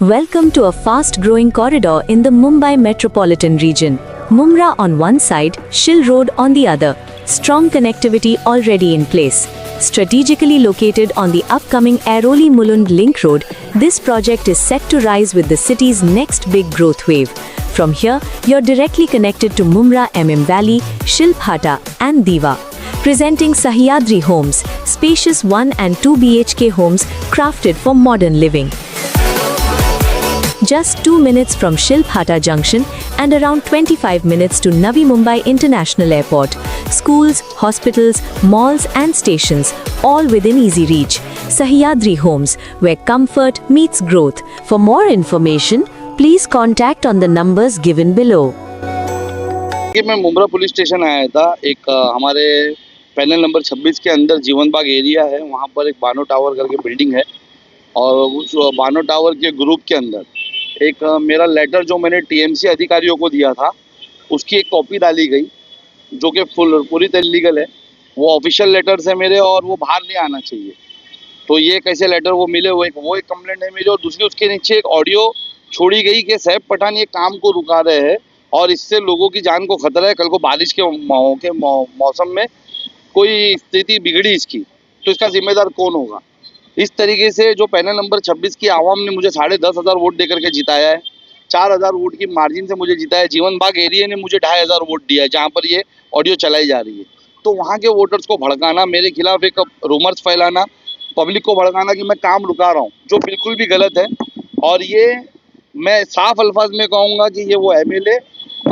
Welcome to a fast-growing corridor in the Mumbai metropolitan region. Mumra on one side, Shil Road on the other. Strong connectivity already in place. Strategically located on the upcoming Airoli-Mulund Link Road, this project is set to rise with the city's next big growth wave. From here, you're directly connected to Mumra MM Valley, Shilphata and Diva. Presenting Sahyadri Homes, spacious 1 and 2 BHK homes crafted for modern living. Just 2 minutes from Shilphata Junction and around 25 minutes to Navi Mumbai International Airport. Schools, hospitals, malls and stations, all within easy reach. Sahyadri Homes, where comfort meets growth. For more information, please contact on the numbers given below. मैं Mumbra police station आया था। एक हमारे panel number 26 के अंदर जीवन बाग area है, वहाँ पर एक बानो टावर करके बिल्डिंग है और उस बानो टावर के ग्रुप के अंदर एक मेरा लेटर जो मैंने टीएमसी अधिकारियों को दिया था उसकी एक कॉपी डाली गई, जो कि पूरी तरह लीगल है। वो ऑफिशियल लेटर्स है मेरे और वो बाहर नहीं आना चाहिए। तो ये कैसे लेटर वो मिले, वो एक कंप्लेंट है मेरी। और दूसरी उसके नीचे एक ऑडियो छोड़ी गई कि सैफ पठान ये काम को रुका रहे हैं और इससे लोगों की जान को खतरा है। कल को बारिश के मौसम में कोई स्थिति बिगड़ी इसकी तो इसका जिम्मेदार कौन होगा। इस तरीके से जो पैनल नंबर 26 की आवाम ने मुझे 10,500 वोट देकर के जिताया है, 4,000 वोट की मार्जिन से मुझे जिताया है। जीवन बाग एरिया ने मुझे 2,500 वोट दिया है जहाँ पर ये ऑडियो चलाई जा रही है। तो वहाँ के वोटर्स को भड़काना, मेरे खिलाफ एक रूमर्स फैलाना, पब्लिक को भड़काना कि मैं काम रुका रहा हूँ, जो बिल्कुल भी गलत है। और ये मैं साफ अल्फाज में कहूँगा कि ये वो एमएलए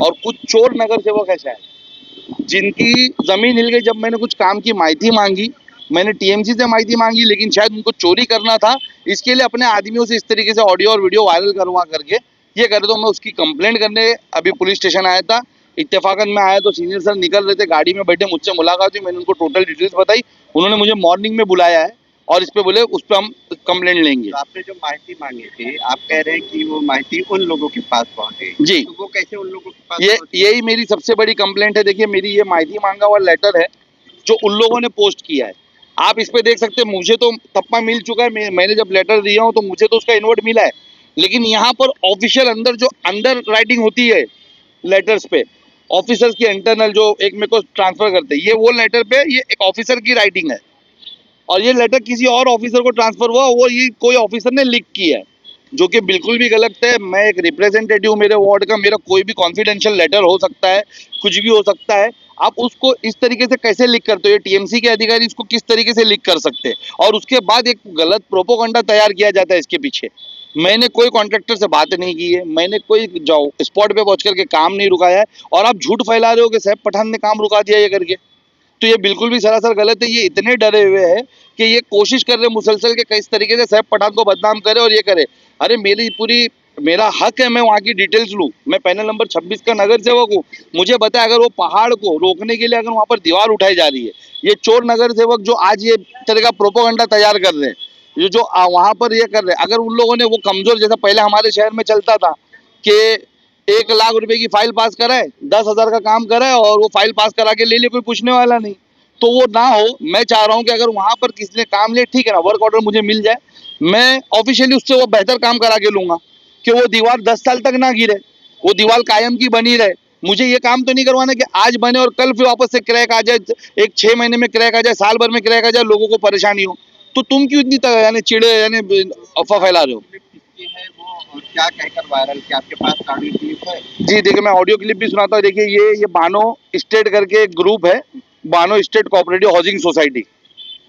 और कुछ चोर नगर सेवक है शायद, जिनकी ज़मीन हिल गई। जब मैंने कुछ काम की माहिती मांगी, मैंने टीएमसी से माहिती मांगी, लेकिन शायद उनको चोरी करना था, इसके लिए अपने आदमियों से इस तरीके से ऑडियो और वीडियो वायरल करवा करके ये करे। तो मैं उसकी कंप्लेंट करने अभी पुलिस स्टेशन आया था। इत्तेफाकन में आया तो सीनियर सर निकल रहे थे, गाड़ी में बैठे, मुझसे मुलाकात हुई, मैंने उनको टोटल डिटेल्स बताई। उन्होंने मुझे मॉर्निंग में बुलाया है और इस पे बोले उस पर हम कंप्लेंट लेंगे। तो आपने जो माहिती मांगी थी, आप कह रहे हैं कि वो माहिती उन लोगों के पास पहुंची जी, तो वो कैसे उन लोगों के पास यही मेरी सबसे बड़ी कंप्लेंट है। देखिए, मेरी ये माहिती मांगा हुआ लेटर है जो उन लोगों ने पोस्ट किया है। आप इस पे देख सकते हैं, मुझे तो तप्पा मिल चुका है। मैंने जब लेटर दिया हूँ तो मुझे तो उसका इन्वर्ट मिला है, लेकिन यहाँ पर ऑफिशियल अंदर जो अंदर राइटिंग होती है लेटर्स पे, ऑफिसर्स की इंटरनल जो एक मेरे को ट्रांसफर करते हैं, ये वो लेटर पे ये एक ऑफिसर की राइटिंग है और ये लेटर किसी और ऑफिसर को ट्रांसफर हुआ, वो ये कोई ऑफिसर ने लिख किया है, जो कि बिल्कुल भी गलत है। मैं एक रिप्रेजेंटेटिव मेरे वार्ड का, मेरा कोई भी कॉन्फिडेंशियल लेटर हो सकता है, कुछ भी हो सकता है। आप उसको इस तरीके से कैसे लीक करते हो? ये टीएमसी के अधिकारी इसको किस तरीके से लीक कर सकते हैं? और उसके बाद एक गलत प्रोपोगंडा तैयार किया जाता है इसके पीछे। मैंने कोई कॉन्ट्रैक्टर से बात नहीं की है, मैंने कोई स्पॉट पे पहुंच करके काम नहीं रुकाया है और आप झूठ फैला रहे हो कि सैफ पठान ने काम रुका दिया ये करके। तो ये बिल्कुल भी सरासर गलत है। ये इतने डरे हुए हैं कि ये कोशिश कर रहे मुसलसल के किस तरीके से सैफ पठान को बदनाम करे और ये करे। अरे मेरा हक है, मैं वहाँ की डिटेल्स लूँ। मैं पैनल नंबर 26 का नगर सेवक हूँ। मुझे बताया, अगर वो पहाड़ को रोकने के लिए अगर वहाँ पर दीवार उठाई जा रही है, ये चोर नगर सेवक जो आज ये तरह का प्रोपोगंडा तैयार कर रहे हैं, जो वहाँ पर ये कर रहे हैं, अगर उन लोगों ने वो कमजोर, जैसा पहले हमारे शहर में चलता था कि 1 लाख रुपए की फाइल पास कराए, 10,000 का काम कराए और वो फाइल पास करा के ले ले, कोई पूछने वाला नहीं, तो वो ना हो। मैं चाह रहा हूँ कि अगर वहाँ पर किसी ने काम ले, ठीक है ना, वर्क ऑर्डर मुझे मिल जाए, मैं ऑफिशियली उससे वो बेहतर काम करा के लूंगा कि वो दीवार 10 साल तक ना गिरे, वो दीवार कायम की बनी रहे। मुझे ये काम तो नहीं करवाना कि आज बने और कल फिर वापस से क्रैक आ जाए, एक 6 महीने में क्रैक आ जाए, साल भर में क्रैक आ जाए, लोगों को परेशानी हो। तो तुम क्यों इतनी यानी चिड़े यानी अफवाह फैला रहे हो? है वो और क्या कहकर वायरल किया? आपके पास ऑडियो क्लिप है? जी देखिए, मैं ऑडियो क्लिप भी सुनाता हूँ। देखिए, ये बानो स्टेट करके एक ग्रुप है, Bano state cooperative housing society.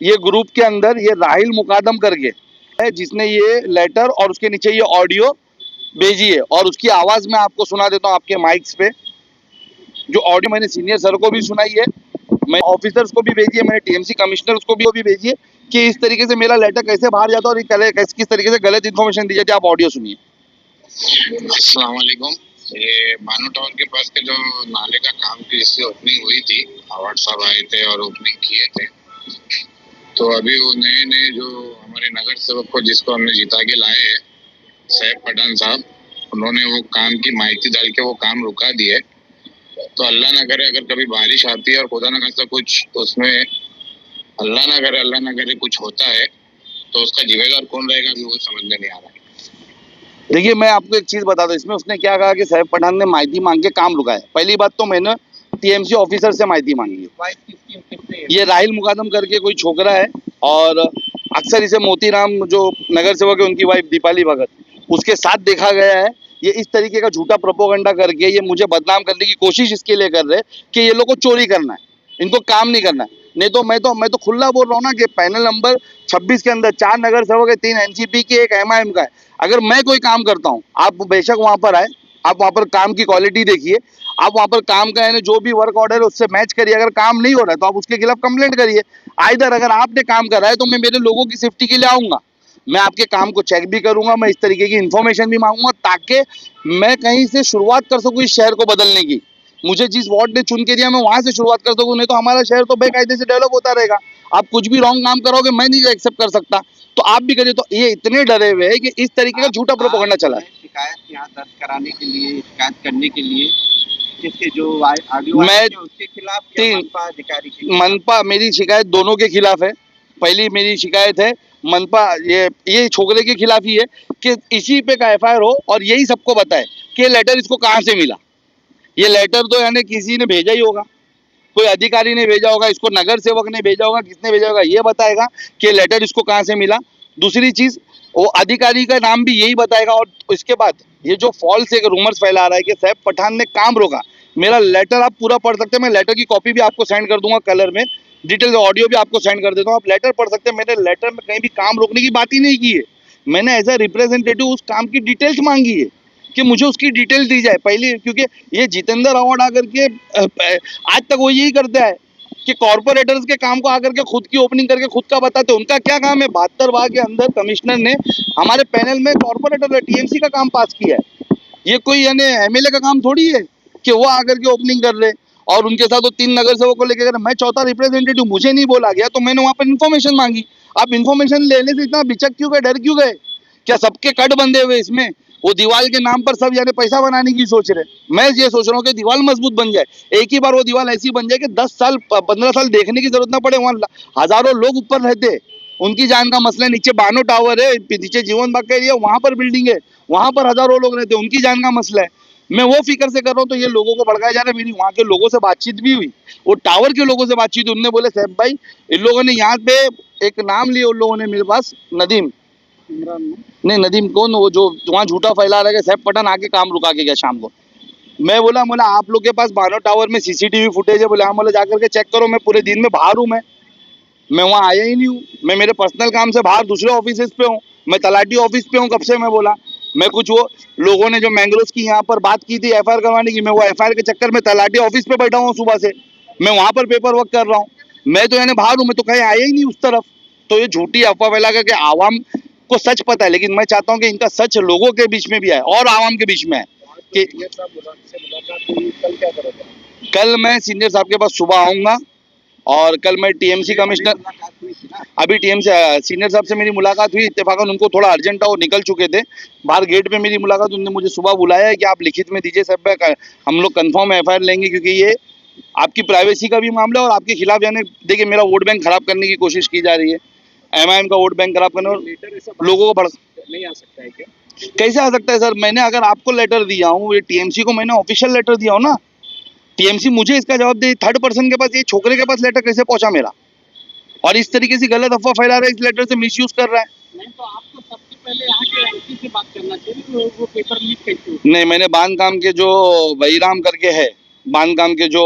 ये ग्रुप के अंदर ये राहिल मुकादम करके है जिसने ये लेटर और उसके नीचे ये ऑडियो भेजी है और उसकी आवाज मैं आपको सुना देता हूँ आपके माइक्स पे। जो ऑडियो मैंने सीनियर सर को भी सुनाई है, मैं ऑफिसर्स को भी भेजी है, मैंने टीएमसी कमिश्नर को भी भेजी है कि इस तरीके से मेरा लेटर कैसे बाहर जाता है और किस तरीके से गलत इन्फॉर्मेशन दी जाती है। आप ऑडियो सुनिए। अस्सलाम वालेकुम। ये बानो टावर के पास के जो नाले का काम की जिससे ओपनिंग हुई थी, अवार्ड साहब आए थे और ओपनिंग किए थे। तो अभी वो नए जो हमारे नगर सेवक को जिसको हमने जिता के लाए हैं, सैफ पठान साहब, उन्होंने वो काम की माहिती डाल के वो काम रुका दिए। तो अल्लाह ना करे अगर कभी बारिश आती है और खुदा ना खास्ता कुछ उसमें अल्लाह ना करे कुछ होता है तो उसका जिम्मेदार कौन रहेगा, अभी वो समझ में नहीं आ रहा है। देखिए मैं आपको एक चीज बता दूं, इसमें उसने क्या कहा कि साहब पठान ने माहिती मांग के काम रुकाया। पहली बात तो मैंने टीएमसी ऑफिसर से माहिती मांगी है। वाइफ किसने ये राहिल मुकादम करके कोई छोकरा है और अक्सर इसे मोतीराम जो नगर सेवक है उनकी वाइफ दीपाली भगत, उसके साथ देखा गया है। ये इस तरीके का झूठा प्रोपोगंडा करके ये मुझे बदनाम करने की कोशिश इसके लिए कर रहे हैं कि ये लोग को चोरी करना है, इनको काम नहीं करना है। नहीं तो मैं तो खुला बोल रहा हूँ ना कि पैनल नंबर 26 के अंदर 4 नगर सेवक है, 3 एनसीपी की, 1 एमआईएम का है। अगर मैं कोई काम करता हूँ, आप बेशक वहां पर आए, आप वहां पर काम की क्वालिटी देखिए, आप वहां पर काम का यानी जो भी वर्क ऑर्डर है उससे मैच करिए। अगर काम नहीं हो रहा है तो आप उसके खिलाफ कंप्लेंट करिए। आइदर अगर आपने काम करा है तो मैं मेरे लोगों की सेफ्टी के लिए आऊंगा, मैं आपके काम को चेक भी करूंगा, मैं इस तरीके की इन्फॉर्मेशन भी मांगूंगा ताकि मैं कहीं से शुरुआत कर सकूं इस शहर को बदलने की। मुझे जिस वार्ड ने चुन के दिया मैं वहां से शुरुआत कर सकूं, नहीं तो हमारा शहर तो बेकायदे से डेवलप होता रहेगा। आप कुछ भी रॉन्ग काम करोगे मैं नहीं एक्सेप्ट कर सकता, तो आप भी करिए। तो ये इतने डरे हुए हैं कि इस तरीके का झूठा प्रोपेगेंडा चला है। शिकायत यहाँ दर्ज कराने के लिए, शिकायत करने के लिए किसके जो ऑडियो मैं उसके खिलाफ या 3 मनपा अधिकारी के खिलाफ? मनपा, मेरी शिकायत दोनों के खिलाफ है। पहली मेरी शिकायत है मनपा ये छोकरे के खिलाफ ही है कि इसी पे का एफआईआर हो और यही सबको बताए कि ये लेटर इसको कहाँ से मिला। ये लेटर तो यानी किसी ने भेजा ही होगा, कोई अधिकारी ने भेजा होगा, इसको नगर सेवक ने भेजा होगा, किसने भेजा होगा ये बताएगा कि ये लेटर इसको कहाँ से मिला। दूसरी चीज वो अधिकारी का नाम भी यही बताएगा। और इसके बाद ये जो फॉल्स एक रूमर्स फैला रहा है कि साहब पठान ने काम रोका, मेरा लेटर आप पूरा पढ़ सकते हैं, मैं लेटर की कॉपी भी आपको सेंड कर दूंगा कलर में, डिटेल ऑडियो भी आपको सेंड कर देता हूँ, आप लेटर पढ़ सकते हैं। मैंने लेटर में कहीं भी काम रोकने की बात ही नहीं की है। मैंने एज ए रिप्रेजेंटेटिव उस काम की डिटेल्स मांगी है कि मुझे उसकी डिटेल दी जाए पहले, क्योंकि ये जितेंद्र अवार्ड आकर के आज तक वो यही करता है कि कॉर्पोरेटर्स के काम को आकर के खुद की ओपनिंग करके खुद का बताते। उनका क्या काम है, 72 बार के अंदर कमिश्नर ने हमारे पैनल में कॉर्पोरेटर टीएमसी का काम पास किया है। ये कोई यानी एमएलए का काम थोड़ी है कि वो आकर के ओपनिंग कर रहे। और उनके साथ वो 3 नगर सेवक को लेकर मैं चौथा रिप्रेजेंटेटिव, मुझे नहीं बोला गया तो मैंने वहां पर इन्फॉर्मेशन मांगी। आप इन्फॉर्मेशन लेने से इतना बिचक क्यों गए, डर क्यों गए? क्या सबके कट बंधे हुए इसमें? वो दीवार के नाम पर सब यानी पैसा बनाने की सोच रहे। मैं ये सोच रहा हूँ कि दीवार मजबूत बन जाए, एक ही बार वो दीवार ऐसी बन जाए कि 10 साल 15 साल देखने की जरूरत ना पड़े। वहाँ हजारों लोग ऊपर रहते, उनकी जान का मसला है। नीचे बानो टावर है, नीचे जीवन बाग का एरिया, वहां पर बिल्डिंग है, वहां पर हजारों लोग रहते, उनकी जान का मसला है। मैं वो फिक्र से कर रहा हूँ, तो ये लोगों को भड़काया जा रहा है। मेरी वहाँ के लोगों से बातचीत भी हुई, वो टावर के लोगों से बातचीत हुई, उनने बोले साहब भाई इन लोगों ने यहाँ पे एक नाम लिया, उन लोगों ने मेरे पास नदीम नहीं, नदीम कौन, वो जो वहाँ झूठा फैला रहा है साहब पठान आके काम रुका के गया शाम को। मैं बोला आप लोग के पास बानो टावर में सीसीटीवी फुटेज है? बोले हाँ। बोले जाकर के चेक करो, मैं पूरे दिन में बाहर हूँ, मैं वहाँ आया ही नहीं हूँ, मैं मेरे पर्सनल काम से बाहर दूसरे ऑफिस पे हूँ, मैं तलाटी ऑफिस पे हूँ कब से। मैं बोला मैं कुछ वो लोगों ने जो मैंग्रोव्स की यहाँ पर बात की थी एफआईआर करवाने की, मैं वो एफआईआर के चक्कर में तलाटी ऑफिस पे बैठा हूँ सुबह से, मैं वहाँ पर पेपर वर्क कर रहा हूँ। मैं तो यानी बाहर हूँ, मैं तो कहीं आया ही नहीं उस तरफ। तो ये झूठी अफवाह फैला करके आवाम को सच पता है, लेकिन मैं चाहता हूँ कि इनका सच लोगों के बीच में भी आए और आवाम के बीच में आए कि कल मैं सीनियर साहब के पास सुबह आऊँगा और कल मैं टीएमसी कमिश्नर, अभी टीएमसी सीनियर साहब से मेरी मुलाकात हुई, इत्तेफाकन उनको थोड़ा अर्जेंट था, वो निकल चुके थे। बाहर गेट पे मेरी मुलाकात, उन्होंने मुझे सुबह बुलाया है कि आप लिखित में दीजिए साहब, हम लोग कंफर्म एफआईआर लेंगे, क्योंकि ये आपकी प्राइवेसी का भी मामला है और आपके खिलाफ यानी देखिए मेरा वोट बैंक खराब करने की कोशिश की जा रही है, एमआईएम का वोट बैंक खराब करने, और लोगों को नहीं आ सकता है क्या? कैसे आ सकता है सर? मैंने अगर आपको लेटर दिया हूँ, ये टीएमसी को मैंने ऑफिशियल लेटर दिया हूँ ना, टीएमसी मुझे इसका जवाब दे। थर्ड पर्सन के पास, ये छोकरे के पास लेटर कैसे पहुंचा मेरा? और इस तरीके से गलत अफवाह फैला रहा है, इस लेटर से मिसयूज कर रहा है। नहीं तो आपको सबसे पहले यहाँ के एमपी से बात करना चाहिए, वो पेपर लीक कैसे? नहीं, मैंने बांधकाम के जो बहिराम करके है, बांधकाम के जो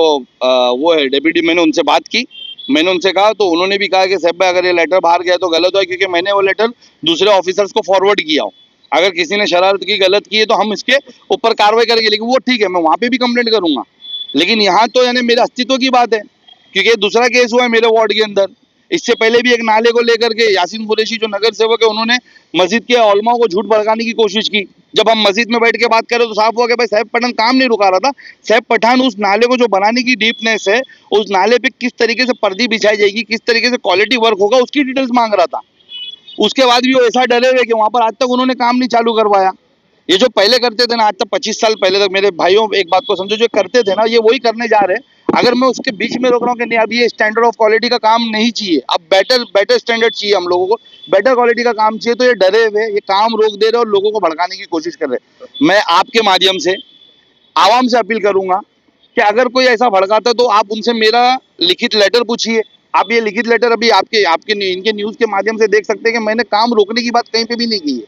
वो है डेप्यूटी, मैंने उनसे बात की, मैंने उनसे कहा तो उन्होंने भी कहा कि साहब भाई अगर ये लेटर बाहर गया तो गलत है, क्योंकि मैंने वो लेटर दूसरे ऑफिसर्स को फॉरवर्ड किया हो। अगर किसी ने शरारत की, गलत की है तो हम इसके ऊपर कार्रवाई करेंगे, लेकिन वो ठीक है, मैं वहाँ पे भी कंप्लेंट करूंगा। लेकिन यहाँ तो यानी मेरे अस्तित्व की बात है, क्योंकि दूसरा केस हुआ है मेरे वार्ड के अंदर। इससे पहले भी एक नाले को लेकर के यासीन कुरैशी जो नगर सेवक है, उन्होंने मस्जिद के उलमा को झूठ भड़काने की कोशिश की। जब हम मस्जिद में बैठ के बात करें तो साफ हुआ कि भाई साहब पठान काम नहीं रुका रहा था, साहब पठान उस नाले को जो बनाने की डीपनेस है, उस नाले पे किस तरीके से पर्दी बिछाई जाएगी, किस तरीके से क्वालिटी वर्क होगा, उसकी डिटेल्स मांग रहा था। उसके बाद भी वो ऐसा डरे हुए कि वहां पर आज तक उन्होंने काम नहीं चालू करवाया। ये जो पहले करते थे ना, आज तक 25 साल पहले तक, मेरे भाइयों एक बात को समझो, जो करते थे ना ये वही करने जा रहे हैं। अगर मैं उसके बीच में रोक रहा हूँ कि नहीं अब ये स्टैंडर्ड ऑफ क्वालिटी का काम नहीं चाहिए, अब बेटर स्टैंडर्ड चाहिए, हम लोगों को बेटर क्वालिटी का काम चाहिए, तो ये डरे हुए ये काम रोक दे रहे और लोगों को भड़काने की कोशिश कर रहे। मैं आपके माध्यम से आवाम से अपील करूंगा कि अगर कोई ऐसा भड़काता है तो आप उनसे मेरा लिखित लेटर पूछिए। आप ये लिखित लेटर अभी आपके इनके न्यूज के माध्यम से देख सकते हैं कि मैंने काम रोकने की बात कहीं पे भी नहीं की है।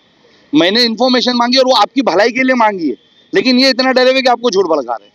मैंने इन्फॉर्मेशन मांगी और वो आपकी भलाई के लिए मांगी है, लेकिन ये इतना डरे हुए कि आपको झूठ भड़का रहे हैं।